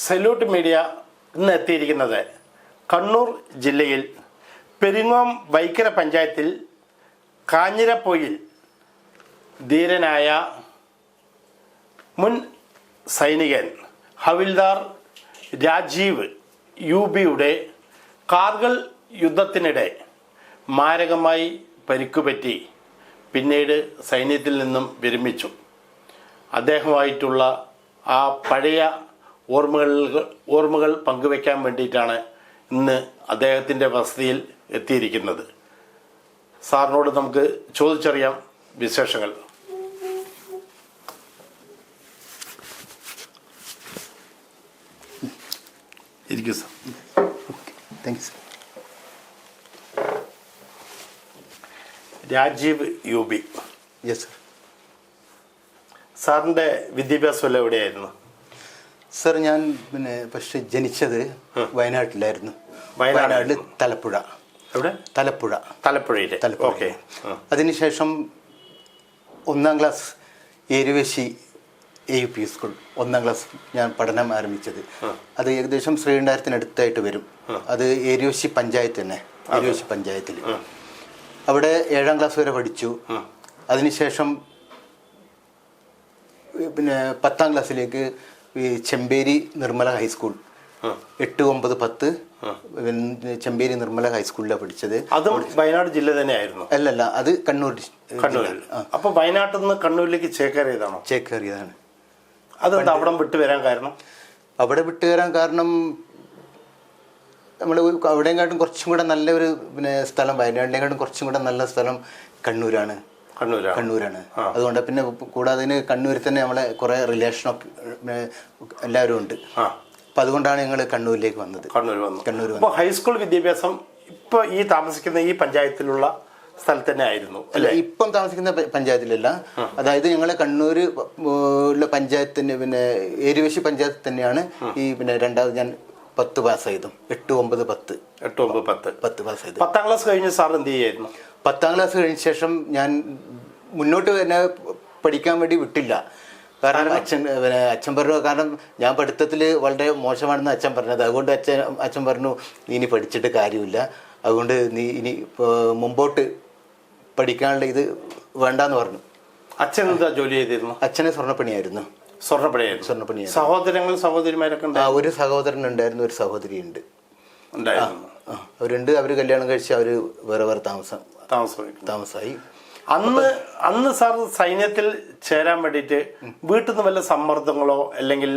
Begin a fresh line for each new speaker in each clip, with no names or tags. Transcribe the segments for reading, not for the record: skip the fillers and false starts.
Salute media ഇന്ന് എത്തിയിരിക്കുന്നത് കണ്ണൂർ ജില്ലയിൽ പെരിങ്ങോം വൈക്കര പഞ്ചായത്തിൽ കാഞ്ഞിരപ്പൊയിൽ ധീരനായ മുൻ സൈനികൻ ഹവിൽദാർ രാജീവ് യുബിയുടെ കാർഗിൽ യുദ്ധത്തിനിടെ മാരകമായി പരിക്കുപറ്റി പിന്നീട് സൈന്യത്തിൽ നിന്നും വിരമിച്ചു. അദ്ദേഹമായിട്ടുള്ള ആ പഴയ ഓർമ്മകൾ പങ്കുവയ്ക്കാൻ വേണ്ടിയിട്ടാണ് ഇന്ന് അദ്ദേഹത്തിൻ്റെ വസതിയിൽ എത്തിയിരിക്കുന്നത്. സാറിനോട് നമുക്ക് ചോദിച്ചറിയാം വിശേഷങ്ങൾ. ഇരിക്കൂ sir.
Thank you sir.
Rajeev UB.
Yes sir.
സാറിൻ്റെ വിദ്യാഭ്യാസം എല്ലാം എവിടെയായിരുന്നു?
സാർ ഞാൻ പക്ഷെ ജനിച്ചത് വയനാട്ടിലായിരുന്നു. വയനാട്ടിൽ തലപ്പുഴ.
എവിടെ? തലപ്പുഴയിൽ. ഓക്കെ.
അതിനുശേഷം 1ാം class Eruvessi AUP school 1ാം class ഞാൻ പഠനം ആരംഭിച്ചത്. അത് ഏകദേശം ശ്രീകണ്ഠാരത്തിനടുത്തായിട്ട് വരും. അത് ഏരുവേശി പഞ്ചായത്ത് തന്നെ, ഏരുവേശി പഞ്ചായത്തിൽ. അവിടെ 7ാം ക്ലാസ് വരെ പഠിച്ചു. അതിനുശേഷം 10ാം ക്ലാസ്സിലേക്ക് ഈ ചെമ്പേരി നിർമ്മല ഹൈസ്കൂൾ 8, 9, 10 ചെമ്പേരി നിർമ്മല ഹൈസ്കൂളിലാണ് പഠിച്ചത്.
അതും വയനാട് ജില്ല തന്നെയായിരുന്നു?
അല്ലല്ല, അത് കണ്ണൂർ.
അപ്പൊ വയനാട്ടിൽ നിന്ന് കണ്ണൂരിലേക്ക് ചേക്കേറിയതാണോ?
ചേക്കേറിയതാണ്.
അതെന്താ അവിടെ വിട്ടു വരാൻ കാരണം?
അവിടെ വിട്ടു വരാൻ കാരണം നമ്മൾ അവിടെയെക്കാട്ടും കുറച്ചും കൂടെ നല്ലൊരു സ്ഥലം, വയനാടിനെക്കാട്ടും കുറച്ചും കൂടെ നല്ല സ്ഥലം കണ്ണൂരാണ്. അതുകൊണ്ട് പിന്നെ കൂടാതെ കണ്ണൂരിൽ തന്നെ നമ്മളെ കുറെ റിലേഷനൊക്കെ എല്ലാവരും ഉണ്ട്. അപ്പൊ അതുകൊണ്ടാണ് ഞങ്ങൾ കണ്ണൂരിലേക്ക് വന്നത്.
കണ്ണൂർ വന്നു. ഹൈസ്കൂൾ വിദ്യാഭ്യാസം ഇപ്പൊ ഈ താമസിക്കുന്ന ഈ പഞ്ചായത്തിലുള്ള സ്ഥലത്ത് തന്നെ ആയിരുന്നു അല്ലെ?
ഇപ്പം താമസിക്കുന്ന പഞ്ചായത്തിലല്ല. അതായത് ഞങ്ങളെ കണ്ണൂര് ഉള്ള പഞ്ചായത്തിന് ഏരുവേശി പഞ്ചായത്ത് തന്നെയാണ്. ഈ രണ്ടാമത് ഞാൻ 10 പാസ്സായതും 8, 9, 10 പാസ്സായത്.
10ാം ക്ലാസ് കഴിഞ്ഞ് സാർ എന്ത് ചെയ്യായിരുന്നു?
10ാം ക്ലാസ് കഴിഞ്ഞ ശേഷം ഞാൻ മുന്നോട്ട് തന്നെ പഠിക്കാൻ വേണ്ടി വിട്ടില്ല. കാരണം അച്ഛൻ പറഞ്ഞു, കാരണം ഞാൻ പഠിത്തത്തിൽ വളരെ മോശമാണെന്ന് അച്ഛൻ പറഞ്ഞത്. അതുകൊണ്ട് അച്ഛൻ പറഞ്ഞു, നീ ഇനി പഠിച്ചിട്ട് കാര്യമില്ല, അതുകൊണ്ട് നീ ഇനി മുമ്പോട്ട് പഠിക്കാനുള്ള ഇത് വേണ്ടെന്ന് പറഞ്ഞു.
അച്ഛൻ എന്താ ജോലി ചെയ്തിരുന്നു?
അച്ഛന് സ്വർണ്ണപ്പണിയായിരുന്നു.
സഹോദരങ്ങൾ സഹോദരിമാരൊക്കെ?
ഒരു സഹോദരൻ ഉണ്ടായിരുന്നു, ഒരു സഹോദരി ഉണ്ട്. അവരുണ്ട്. അവര് കല്യാണം കഴിച്ച് അവര് വേറെ വേറെ താമസമായി.
അന്ന് സാർ സൈന്യത്തിൽ ചേരാൻ വേണ്ടിയിട്ട് വീട്ടിൽ നിന്ന് വല്ല സമ്മർദ്ദങ്ങളോ അല്ലെങ്കിൽ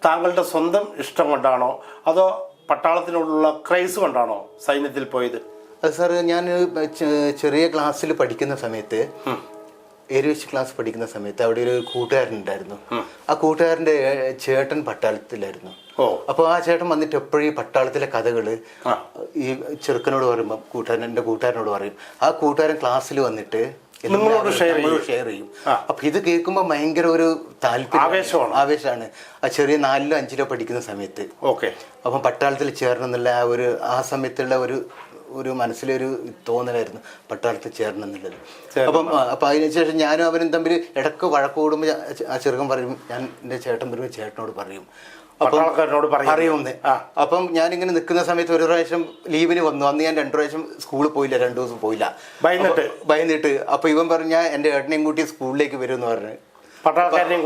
താങ്കളുടെ സ്വന്തം ഇഷ്ടം കൊണ്ടാണോ അതോ പട്ടാളത്തിനോടുള്ള ക്രൈസ് കൊണ്ടാണോ സൈന്യത്തിൽ പോയത്?
അത് സാർ, ഞാൻ ചെറിയ ക്ലാസ്സിൽ പഠിക്കുന്ന സമയത്ത്, ഏരുവേശി ക്ലാസ് പഠിക്കുന്ന സമയത്ത് അവിടെ ഒരു കൂട്ടുകാരനുണ്ടായിരുന്നു. ആ കൂട്ടുകാരൻ്റെ ചേട്ടൻ പട്ടാളത്തിലായിരുന്നു. അപ്പോൾ ആ ചേട്ടൻ വന്നിട്ട് എപ്പോഴും ഈ പട്ടാളത്തിലെ കഥകള് ഈ ചെറുക്കനോട് പറയുമ്പോൾ എൻ്റെ കൂട്ടുകാരനോട് പറയും. ആ കൂട്ടുകാരൻ ക്ലാസ്സിൽ വന്നിട്ട് ഷെയർ ചെയ്യും. അപ്പൊ ഇത് കേൾക്കുമ്പോൾ ഭയങ്കര ഒരു താല്പര്യം, ആവേശമാണ്. ആ ചെറിയ 4ലോ 5ലോ പഠിക്കുന്ന സമയത്ത്. അപ്പം പട്ടാളത്തിൽ ചേരണം എന്നുള്ള ആ സമയത്തുള്ള ഒരു മനസ്സിലൊരു തോന്നലായിരുന്നു പട്ടാളത്തിൽ ചേരണം എന്നുള്ളത്. അപ്പം അതിനുശേഷം ഞാനും അവനും തമ്മിൽ ഇടയ്ക്ക് വഴക്ക് കൂടുമ്പോൾ ആ ചെറുക്കൻ പറയും, ഞാൻ എൻ്റെ ചേട്ടൻ വരുമ്പോൾ ചേട്ടനോട് പറയും, അറിയുമെന്ന്. അപ്പം ഞാനിങ്ങനെ നിൽക്കുന്ന സമയത്ത് ഒരു പ്രാവശ്യം ലീവിന് വന്നു. അന്ന് ഞാൻ 2 പ്രാവശ്യം സ്കൂളിൽ പോയില്ല, 2 ദിവസം പോയില്ല, ഭയന്നിട്ട്. അപ്പൊ ഇവൻ പറഞ്ഞ എൻ്റെ ഏട്ടനെയും കൂട്ടി സ്കൂളിലേക്ക് വരുമെന്ന് പറഞ്ഞു. പട്ടാളക്കാരനെയും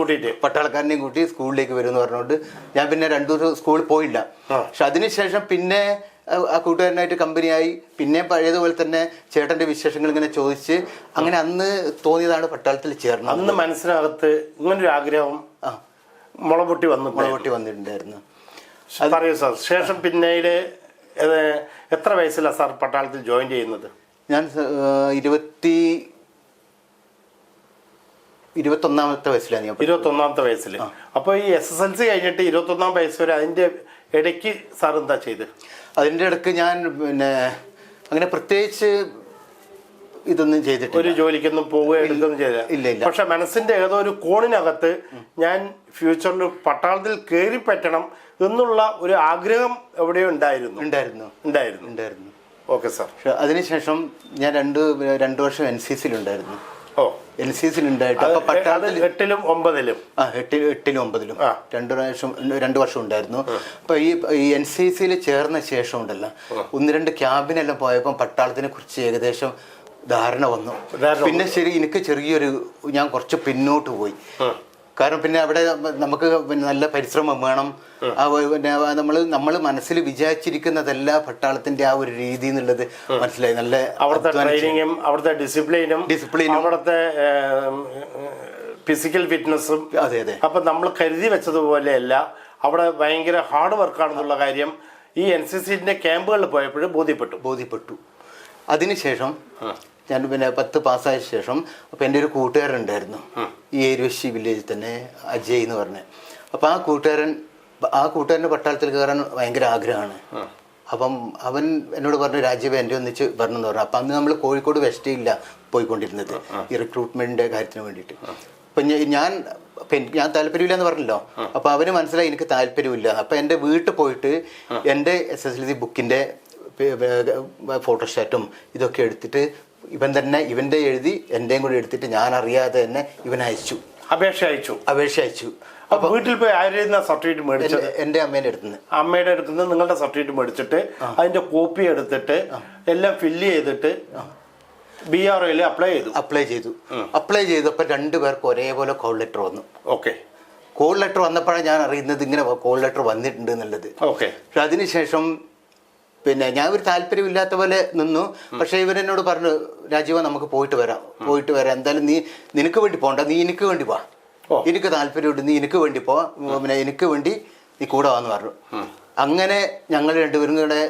കൂട്ടി സ്കൂളിലേക്ക് വരുമെന്ന് പറഞ്ഞുകൊണ്ട് ഞാൻ പിന്നെ 2 ദിവസം സ്കൂളിൽ പോയില്ല. പക്ഷെ അതിനുശേഷം പിന്നെ ആ കൂട്ടുകാരനായിട്ട് കമ്പനിയായി. പിന്നെ പഴയതുപോലെ തന്നെ ചേട്ടന്റെ വിശേഷങ്ങൾ ഇങ്ങനെ ചോദിച്ച് അങ്ങനെ അന്ന് തോന്നിയതാണ് പട്ടാളത്തിൽ ചേർന്നത്.
അന്ന് മനസ്സിനകത്ത് ഇങ്ങനൊരു ആഗ്രഹം മുളപൊട്ടി
വന്നിട്ടുണ്ടായിരുന്നു.
പറയൂ സാർ. ശേഷം പിന്നീട് എത്ര വയസ്സിലാണ് സാർ പട്ടാളത്തിൽ ജോയിൻ ചെയ്യുന്നത്?
ഞാൻ 21ാമത്തെ വയസ്സിലാണ്.
21ാമത്തെ വയസ്സിൽ. അപ്പോൾ ഈ SSLC കഴിഞ്ഞിട്ട് 21ാം വയസ്സ് വരെ അതിന്റെ ഇടയ്ക്ക് സാർ എന്താ ചെയ്ത്?
അതിന്റെ ഇടയ്ക്ക് ഞാൻ അങ്ങനെ പ്രത്യേകിച്ച് ഇതൊന്നും ചെയ്തിട്ടില്ല.
ഒരു ജോലിക്കൊന്നും എടുക്കൊന്നും ചെയ്തില്ല. പക്ഷെ മനസ്സിന്റെ ഏതോ ഒരു കോണിനകത്ത് ഞാൻ ഫ്യൂച്ചറിൽ പട്ടാളത്തിൽ കയറി പറ്റണം എന്നുള്ള ഒരു ആഗ്രഹം എവിടെയോ ഉണ്ടായിരുന്നു. Okay sir.
അതിനുശേഷം ഞാൻ 2 വർഷം NCCയിലുണ്ടായിരുന്നു.
ഓ
NCC ഉണ്ടായിട്ട് അപ്പൊ പട്ടാളത്തിൽ
8ലും 9ലും
എട്ടിലും 9ലും 2 വർഷം ഉണ്ടായിരുന്നു. അപ്പൊ ഈ NCC ചേർന്ന ശേഷം ഉണ്ടല്ലോ 1-2 ക്യാമ്പിനെല്ലാം പോയപ്പോൾ പട്ടാളത്തിനെ കുറിച്ച് ഏകദേശം ധാരണ വന്നു. പിന്നെ ശരി എനിക്ക് ഞാൻ കുറച്ച് പിന്നോട്ട് പോയി. കാരണം പിന്നെ അവിടെ നമുക്ക് നല്ല പരിശ്രമം വേണം. പിന്നെ നമ്മൾ മനസ്സിൽ വിചാരിച്ചിരിക്കുന്നതല്ല പട്ടാളത്തിന്റെ ആ ഒരു രീതി എന്നുള്ളത് മനസ്സിലായി. നല്ല
അവിടുത്തെ ട്രെയിനിങ്ങും അവിടുത്തെ ഡിസിപ്ലിനും അവിടുത്തെ ഫിസിക്കൽ ഫിറ്റ്നസും.
അതെ അതെ.
അപ്പൊ നമ്മൾ കരുതി വെച്ചതുപോലെയല്ല, അവിടെ ഭയങ്കര ഹാർഡ് വർക്കാണെന്നുള്ള കാര്യം ഈ NCCന്റെ ക്യാമ്പുകളിൽ പോയപ്പോഴും ബോധ്യപ്പെട്ടു. അതിനുശേഷം
ഞാൻ പിന്നെ 10 പാസ്സായ ശേഷം അപ്പം എൻ്റെ ഒരു കൂട്ടുകാരനുണ്ടായിരുന്നു ഈ ഏരുവശി വില്ലേജിൽ തന്നെ, അജയ് എന്ന് പറഞ്ഞ. അപ്പം ആ കൂട്ടുകാരന് പട്ടാളത്തിൽ കയറാൻ ഭയങ്കര ആഗ്രഹമാണ്. അപ്പം അവൻ എന്നോട് പറഞ്ഞു രാജീവ് എൻ്റെ ഒന്നിച്ച് വരണമെന്ന് പറഞ്ഞു. അപ്പം അന്ന് നമ്മൾ കോഴിക്കോട് വെസ്റ്റേയില്ല പോയിക്കൊണ്ടിരുന്നത് ഈ റിക്രൂട്ട്മെൻറ്റിൻ്റെ കാര്യത്തിന് വേണ്ടിയിട്ട്. അപ്പം ഞാൻ താല്പര്യമില്ല എന്ന് പറഞ്ഞല്ലോ. അപ്പം അവന് മനസ്സിലായി എനിക്ക് താല്പര്യമില്ല. അപ്പം എൻ്റെ വീട്ടിൽ പോയിട്ട് എൻ്റെ SSLC ബുക്കിൻ്റെ ഫോട്ടോസ്റ്റാറ്റും ഇതൊക്കെ എടുത്തിട്ട് ഇവന്റെ എഴുതി എന്റെയും കൂടി എടുത്തിട്ട് ഞാൻ അറിയാതെ തന്നെ അപേക്ഷ അയച്ചു.
അപ്പൊ വീട്ടിൽ പോയി ആരുടെ സർട്ടിഫിക്കറ്റ് മേടിച്ചത്?
എന്റെ അമ്മേന്റെ
അടുത്തുനിന്ന് നിങ്ങളുടെ സർട്ടിഫിക്കറ്റ് മേടിച്ചിട്ട് അതിന്റെ കോപ്പി എടുത്തിട്ട് എല്ലാം ഫില്ല് ചെയ്തിട്ട് BROയിൽ
അപ്ലൈ ചെയ്തപ്പോ 2 പേർക്ക് ഒരേപോലെ കോൾ ലെറ്റർ വന്നു.
ഓക്കെ.
കോൾ ലെറ്റർ വന്നപ്പോഴാണ് ഞാൻ അറിയുന്നത് ഇങ്ങനെ കോൾ ലെറ്റർ വന്നിട്ടുണ്ട് എന്നുള്ളത്.
ഓക്കെ.
പക്ഷെ അതിനുശേഷം പിന്നെ ഞാൻ ഒരു താല്പര്യമില്ലാത്ത പോലെ നിന്നു. പക്ഷെ ഇവരെന്നോട് പറഞ്ഞു രാജീവ നമുക്ക് പോയിട്ട് വരാം എന്തായാലും നിനക്ക് വേണ്ടി പോണ്ട, നീ എനിക്ക് വേണ്ടി പോ, എനിക്ക് താല്പര്യമുണ്ട്, നീ എനിക്ക് വേണ്ടി പോ, പിന്നെ എനിക്ക് വേണ്ടി നീ കൂടെ വാന്ന് പറഞ്ഞു. അങ്ങനെ ഞങ്ങൾ 2 പേരും കൂടെ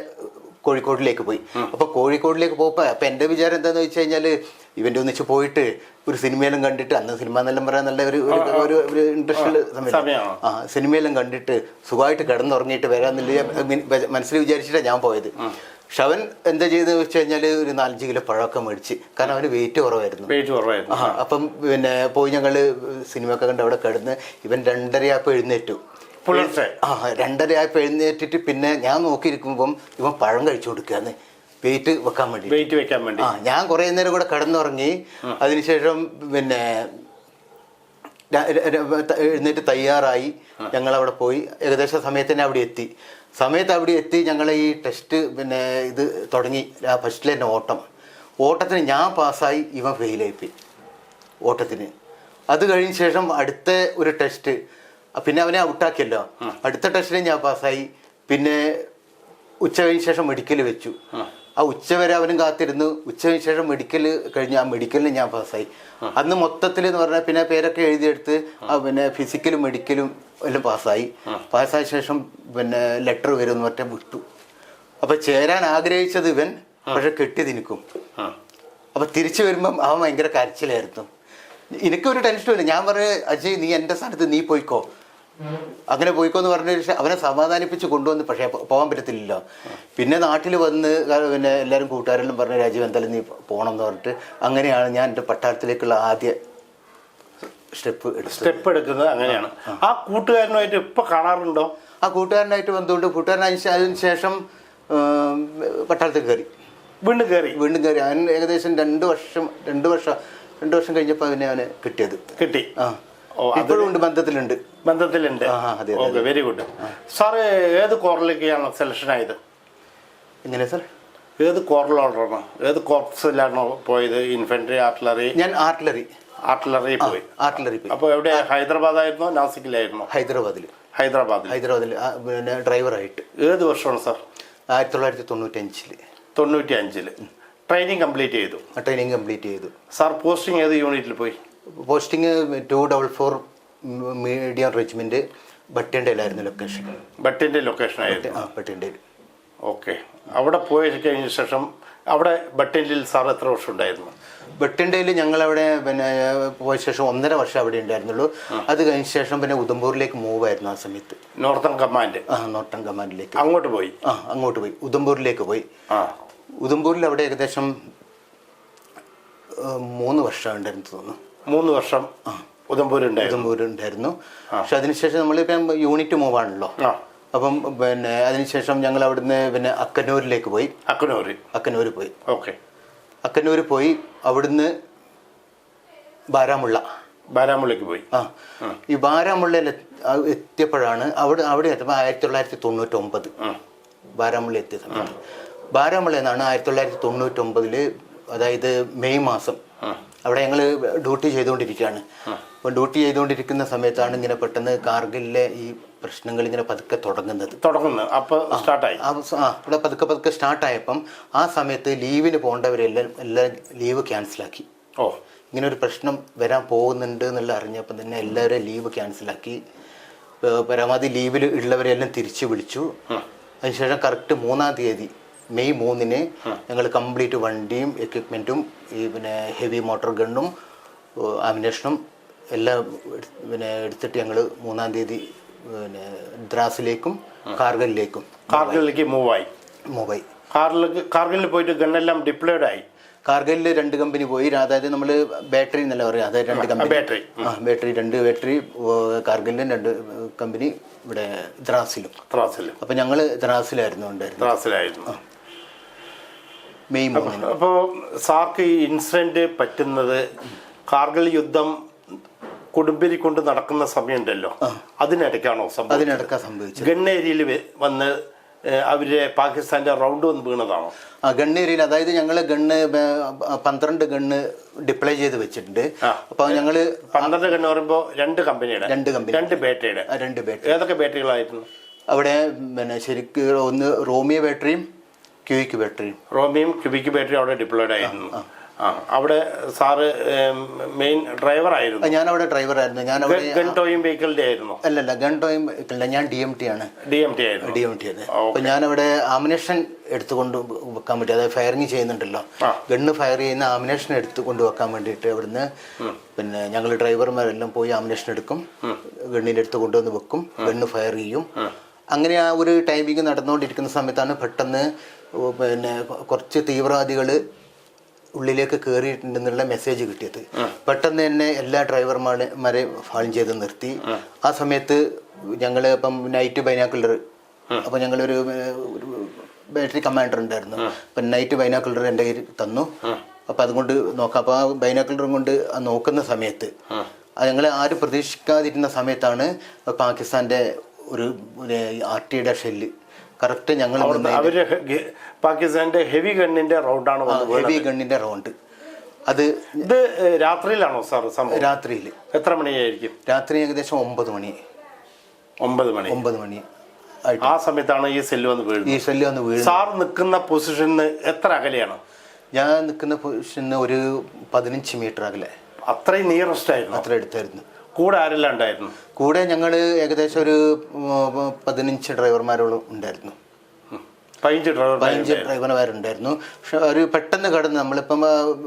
കോഴിക്കോടിലേക്ക് പോയി. അപ്പൊ കോഴിക്കോടിലേക്ക് പോയപ്പോ അപ്പൊ എന്റെ വിചാരം എന്താന്ന് വെച്ച് കഴിഞ്ഞാല് ഇവന്റെ ഒന്നിച്ച് പോയിട്ട് ഒരു സിനിമയെല്ലാം കണ്ടിട്ട്, അന്ന് സിനിമ എന്നെല്ലാം പറയാൻ നല്ല ഒരു ഇൻട്രസ്റ്റ് സമയം, സിനിമയെല്ലാം കണ്ടിട്ട് സുഖമായിട്ട് കിടന്നുറങ്ങിയിട്ട് വരാന്നുള്ള മനസ്സിൽ വിചാരിച്ചിട്ടാണ് ഞാൻ പോയത്. പക്ഷെ അവൻ എന്താ ചെയ്തെന്ന് വെച്ച് കഴിഞ്ഞാല് ഒരു 4-5 കിലോ പഴമൊക്കെ മേടിച്ച്. കാരണം അവന് വെയിറ്റ് കുറവായിരുന്നു. അപ്പം പിന്നെ പോയി ഞങ്ങള് സിനിമയൊക്കെ കണ്ട് അവിടെ കിടന്ന് ഇവൻ 2:30 ആയപ്പോൾ എഴുന്നേറ്റു. 2:30 ആയപ്പോൾ എഴുന്നേറ്റിട്ട് പിന്നെ ഞാൻ നോക്കിയിരിക്കുമ്പം ഇവൻ പഴം കഴിച്ചു കൊടുക്കുകയാണ് വെയിറ്റ് വെക്കാൻ വേണ്ടി. ഞാൻ കുറെ നേരം കൂടെ കിടന്നുറങ്ങി. അതിനുശേഷം പിന്നെ എഴുന്നേറ്റ് തയ്യാറായി ഞങ്ങളവിടെ പോയി. ഏകദേശം സമയത്ത് അവിടെ എത്തി ഞങ്ങൾ ഈ ടെസ്റ്റ് പിന്നെ ഇത് തുടങ്ങി. ഫസ്റ്റിലെ തന്നെ ഓട്ടത്തിന് ഞാൻ പാസ്സായി, ഇവൻ ഫെയിലായിപ്പോയി ഓട്ടത്തിന്. അത് കഴിഞ്ഞ ശേഷം അടുത്ത ഒരു ടെസ്റ്റ്, പിന്നെ അവനെ ഔട്ടാക്കിയല്ലോ. അടുത്ത ടെസ്റ്റിന് ഞാൻ പാസ്സായി. പിന്നെ ഉച്ച കഴിഞ്ഞ ശേഷം മെഡിക്കൽ വെച്ചു. ആ ഉച്ചവരെ അവനും കാത്തിരുന്നു. ഉച്ച കഴിഞ്ഞ ശേഷം മെഡിക്കൽ കഴിഞ്ഞ് ആ മെഡിക്കലിന് ഞാൻ പാസ്സായി. അന്ന് മൊത്തത്തിൽ എന്ന് പറഞ്ഞാൽ പിന്നെ പേരൊക്കെ എഴുതിയെടുത്ത് പിന്നെ ഫിസിക്കലും മെഡിക്കലും എല്ലാം പാസ്സായ ശേഷം പിന്നെ ലെറ്റർ വരുമെന്ന് പറഞ്ഞാൽ വിട്ടു. അപ്പൊ ചേരാൻ ആഗ്രഹിച്ചത് ഇവൻ, പക്ഷെ കെട്ടിയത് എനിക്കും. അപ്പൊ തിരിച്ചു വരുമ്പം അവൻ ഭയങ്കര കരച്ചിലായിരുന്നു. എനിക്കൊരു ടെൻഷനുമില്ല. ഞാൻ പറഞ്ഞു അജയ് നീ എൻ്റെ സ്ഥലത്ത് നീ പോയിക്കോ, അങ്ങനെ പോയിക്കോന്ന് പറഞ്ഞ അവനെ സമാധാനിപ്പിച്ച് കൊണ്ടുവന്ന്. പക്ഷേ പോകാൻ പറ്റത്തില്ലല്ലോ. പിന്നെ നാട്ടിൽ വന്ന് പിന്നെ എല്ലാവരും കൂട്ടുകാരെല്ലാം പറഞ്ഞ രാജീവ് എന്തായാലും നീ പോകണം എന്ന് പറഞ്ഞിട്ട് അങ്ങനെയാണ് ഞാൻ എൻ്റെ പട്ടാളത്തിലേക്കുള്ള ആദ്യ സ്റ്റെപ്പ്
എടുക്കുന്നത്. അങ്ങനെയാണ്. ആ കൂട്ടുകാരനായിട്ട് ഇപ്പൊ കാണാറുണ്ടോ?
ആ കൂട്ടുകാരനായിട്ട് ബന്ധമുണ്ട്. അതിന് ശേഷം പട്ടാളത്തിൽ വീണ്ടും കയറി. അവൻ ഏകദേശം 2 വർഷം കഴിഞ്ഞപ്പോൾ അവനെ കിട്ടി. ഇപ്പോഴും ഉണ്ട്, ബന്ധത്തിലുണ്ട്.
Very good. സാറ് ഏത് കോറിലേക്കാണ് സെലക്ഷൻ ആയത്?
എങ്ങനെയാ സാർ?
ഏത് കോറിലോട്ടാണോ, ഏത് കോർപ്സിലാണോ പോയത്? Infantry, artillery?
ഞാൻ ആർട്ടിലറി
പോയി. അപ്പോൾ എവിടെ? ഹൈദരാബാദായിരുന്നോ നാസിക്കിലായിരുന്നോ? ഹൈദരാബാദിൽ
പിന്നെ ഡ്രൈവറായിട്ട്.
ഏത് വർഷമാണ് സാർ?
1995.
ട്രെയിനിങ് കംപ്ലീറ്റ് ചെയ്തു. സാർ പോസ്റ്റിംഗ് ഏത് യൂണിറ്റിൽ പോയി?
പോസ്റ്റിംഗ് 244 മീഡിയം റെജിമെന്റ് ബട്ടിയണ്ടയിലായിരുന്നു ലൊക്കേഷൻ ആയിരുന്നു.
ഓക്കെ. അവിടെ പോയി കഴിഞ്ഞ ശേഷം അവിടെ ബട്ടിയണ്ടയിൽ സാർ എത്ര വർഷം ഉണ്ടായിരുന്നു?
ബട്ടിയണ്ടയിൽ ഞങ്ങളവിടെ പിന്നെ പോയ ശേഷം 1.5 വർഷം അവിടെ ഉണ്ടായിരുന്നുള്ളൂ. അത് കഴിഞ്ഞ ശേഷം പിന്നെ ഉദംപൂരിലേക്ക് മൂവ് ആയിരുന്നു ആ സമയത്ത്.
നോർത്തേൺ കമാൻഡിലേക്ക് അങ്ങോട്ട് പോയി. ഉദംപൂരിലേക്ക് പോയി.
ഉദംപൂരിൽ അവിടെ ഏകദേശം 3 വർഷം ഉണ്ടായിരുന്നു തോന്നുന്നു.
3 വർഷം
ഉദംപൂരുണ്ടായിരുന്നു. പക്ഷെ അതിനുശേഷം നമ്മളിപ്പം യൂണിറ്റ് മൂവ് ആണല്ലോ. അപ്പം പിന്നെ അതിനുശേഷം ഞങ്ങൾ അവിടുന്ന് പിന്നെ അക്കന്നൂരിലേക്ക് പോയി. അക്കന്നൂർ പോയി. അവിടുന്ന്
ബാരാമുള്ളയ്ക്ക് പോയി.
ഈ ബാരാമുള്ളയിൽ എത്തിയപ്പോഴാണ് അവിടെ എത്തുമ്പോൾ 1999 ബാരാമുള്ള എത്തിയ സമയത്ത്. ബാരാമുള്ള എന്നാണ് 1999 അതായത് മെയ് മാസം അവിടെ ഞങ്ങൾ ഡ്യൂട്ടി ചെയ്തുകൊണ്ടിരിക്കുകയാണ്. അപ്പോൾ ഡ്യൂട്ടി ചെയ്തുകൊണ്ടിരിക്കുന്ന സമയത്താണ് ഇങ്ങനെ പെട്ടെന്ന് കാർഗിലിലെ ഈ പ്രശ്നങ്ങൾ ഇങ്ങനെ പതുക്കെ തുടങ്ങുന്നത്.
അപ്പോൾ സ്റ്റാർട്ടായി.
ഇവിടെ പതുക്കെ സ്റ്റാർട്ടായപ്പം ആ സമയത്ത് ലീവിന് പോകേണ്ടവരെല്ലാം ലീവ് ക്യാൻസലാക്കി. ഇങ്ങനെ ഒരു പ്രശ്നം വരാൻ പോകുന്നുണ്ട് എന്നുള്ള അറിഞ്ഞപ്പം തന്നെ എല്ലാവരും ലീവ് ക്യാൻസലാക്കി. പരമാവധി ലീവിൽ ഉള്ളവരെല്ലാം തിരിച്ചു വിളിച്ചു. അതിനുശേഷം കറക്റ്റ് 3-ാം തീയതി മെയ് 3-ന് ഞങ്ങൾ കംപ്ലീറ്റ് വണ്ടിയും എക്വിപ്മെൻറ്റും ഈ പിന്നെ ഹെവി മോട്ടോർ ഗണ്ണും ആമിനേഷനും എല്ലാം എടുത്തിട്ട് ഞങ്ങൾ 3-ാം തീയതി പിന്നെ ദ്രാസിലേക്കും കാർഗിലിലേക്ക് മൂവായി.
കാർഗിലിൽ പോയിട്ട് ഗണ്ണെല്ലാം ഡിപ്ലോയ്ഡ് ആയി.
കാർഗിലിൽ 2 കമ്പനി പോയി. അതായത് നമ്മൾ ബാറ്ററി എന്നല്ല പറയുക, അതായത് 2 കമ്പനി ബാറ്ററി 2 ബാറ്ററി കാർഗിലിലും 2 കമ്പനി ഇവിടെ ദ്രാസിലും. അപ്പം ഞങ്ങൾ ദ്രാസിലായിരുന്നു ഉണ്ടായിരുന്നു മെയ് 3-ന്.
അപ്പോൾ സാർക്ക് ഈ ഇൻസിഡന്റ് പറ്റുന്നത് കാർഗിൽ യുദ്ധം കൊടുമ്പിരി കൊണ്ട് നടക്കുന്ന സമയമുണ്ടല്ലോ, അതിനിടയ്ക്കാണോ സംഭവിച്ചത്? ഗൺ ഏരിയയിൽ വന്ന് അവര് പാകിസ്ഥാന്റെ റൗണ്ട് വന്ന് വീണതാണോ?
ഗണ്ണേരിയിൽ, അതായത് ഞങ്ങൾ ഗണ്ണ് 12 ഗണ്ണ് ഡിപ്ലോയ് ചെയ്ത് വെച്ചിട്ടുണ്ട്. അപ്പൊ ഞങ്ങള്
12 ഗണ്ണ് പറയുമ്പോ 2 കമ്പനിയുടെ 2 ബാറ്ററിയുടെ ഏതൊക്കെ ബാറ്ററികളായിരുന്നു
അവിടെ? പിന്നെ ശരിക്ക് ഒന്ന് റോമിയോ ബാറ്ററിയും ക്യൂബിക് ബാറ്ററിയും.
റോമിയും ക്യൂബിക് ബാറ്ററി അവിടെ ഡിപ്ലോയ്ഡ് ആയിരുന്നു. അവിടെ സാറ് മെയിൻ ഡ്രൈവർ ആയിരുന്നു?
ഞാൻ അവിടെ ഡ്രൈവർ ആയിരുന്നു. ഞാൻ
ഗൺ ടോയിങ് വെഹിക്കിളിന്റെ ആയിരുന്നു?
അല്ലല്ല, ഗൺ ടോയിങ് വെഹിക്കിളിന്റെ, ഞാൻ DMT ആണ്.
DMT.
അപ്പൊ ഞാൻ അവിടെ ആമിനേഷൻ എടുത്തുകൊണ്ട് വെക്കാൻ വേണ്ടി, അതായത് ഫയറിങ് ചെയ്യുന്നുണ്ടല്ലോ, ഗണ്ണ് ഫയർ ചെയ്യുന്ന ആമിനേഷൻ എടുത്തുകൊണ്ട് വെക്കാൻ വേണ്ടിയിട്ട് അവിടുന്ന് പിന്നെ ഞങ്ങൾ ഡ്രൈവർമാരെല്ലാം പോയി ആമിനേഷൻ എടുക്കും, ഗണ്ണിൻ്റെ അടുത്ത് കൊണ്ടുവന്ന് വെക്കും, ഗണ്ണ് ഫയർ ചെയ്യും. അങ്ങനെ ആ ഒരു ടൈമിങ് നടന്നുകൊണ്ടിരിക്കുന്ന സമയത്താണ് പെട്ടെന്ന് പിന്നെ കുറച്ച് തീവ്രവാദികൾ ഉള്ളിലേക്ക് കയറിയിട്ടുണ്ടെന്നുള്ള മെസ്സേജ് കിട്ടിയത്. പെട്ടെന്ന് തന്നെ എല്ലാ ഡ്രൈവർമാരെ ഫാൾ ചെയ്ത് നിർത്തി. ആ സമയത്ത് ഞങ്ങൾ ഇപ്പം നൈറ്റ് ബൈനാക്കുലർ, അപ്പം ഞങ്ങളൊരു ബാറ്ററി കമാൻഡർ ഉണ്ടായിരുന്നു, അപ്പം നൈറ്റ് ബൈനാക്കുലർ എൻ്റെ കയ്യിൽ തന്നു. അപ്പം അതുകൊണ്ട് നോക്കാം. അപ്പോൾ ആ ബൈനാക്കുലറും കൊണ്ട് നോക്കുന്ന സമയത്ത് ഞങ്ങൾ ആരും പ്രതീക്ഷിക്കാതിരുന്ന സമയത്താണ് പാകിസ്ഥാൻ്റെ ഒരു RTയുടെ ഷെല്ല് കറക്റ്റ് ഞങ്ങൾ
പാകിസ്ഥാന്റെ ഹെവി ഗണ്ണിന്റെ റൗണ്ടാണ്.
ഹെവി ഗണ്ണിന്റെ റൗണ്ട് അത്
ഇത് രാത്രിയിലാണോ സാർ സംഭവം?
രാത്രിയിൽ.
എത്ര മണിയായിരിക്കും?
രാത്രി ഏകദേശം 9 മണി
ആ സമയത്താണ് ഈ സെല്ല് വന്ന് വീഴുന്നത്. സാർ നിൽക്കുന്ന പൊസിഷനിൽ എത്ര അകലെയാണ്?
ഞാൻ നിൽക്കുന്ന പൊസിഷന് ഒരു 15 മീറ്റർ അകലെ.
അത്രയും നിയറസ്റ്റ് ആയിരുന്നു?
അത്ര അടുത്തായിരുന്നു.
കൂടെ ആരെല്ലാം ഉണ്ടായിരുന്നു?
കൂടെ ഞങ്ങൾ ഏകദേശം ഒരു 15 ഡ്രൈവർമാരോളം ഉണ്ടായിരുന്നു. 15 ഡ്രൈവർമാരുണ്ടായിരുന്നു. പക്ഷെ ഒരു പെട്ടെന്ന് കിടന്ന്, നമ്മളിപ്പം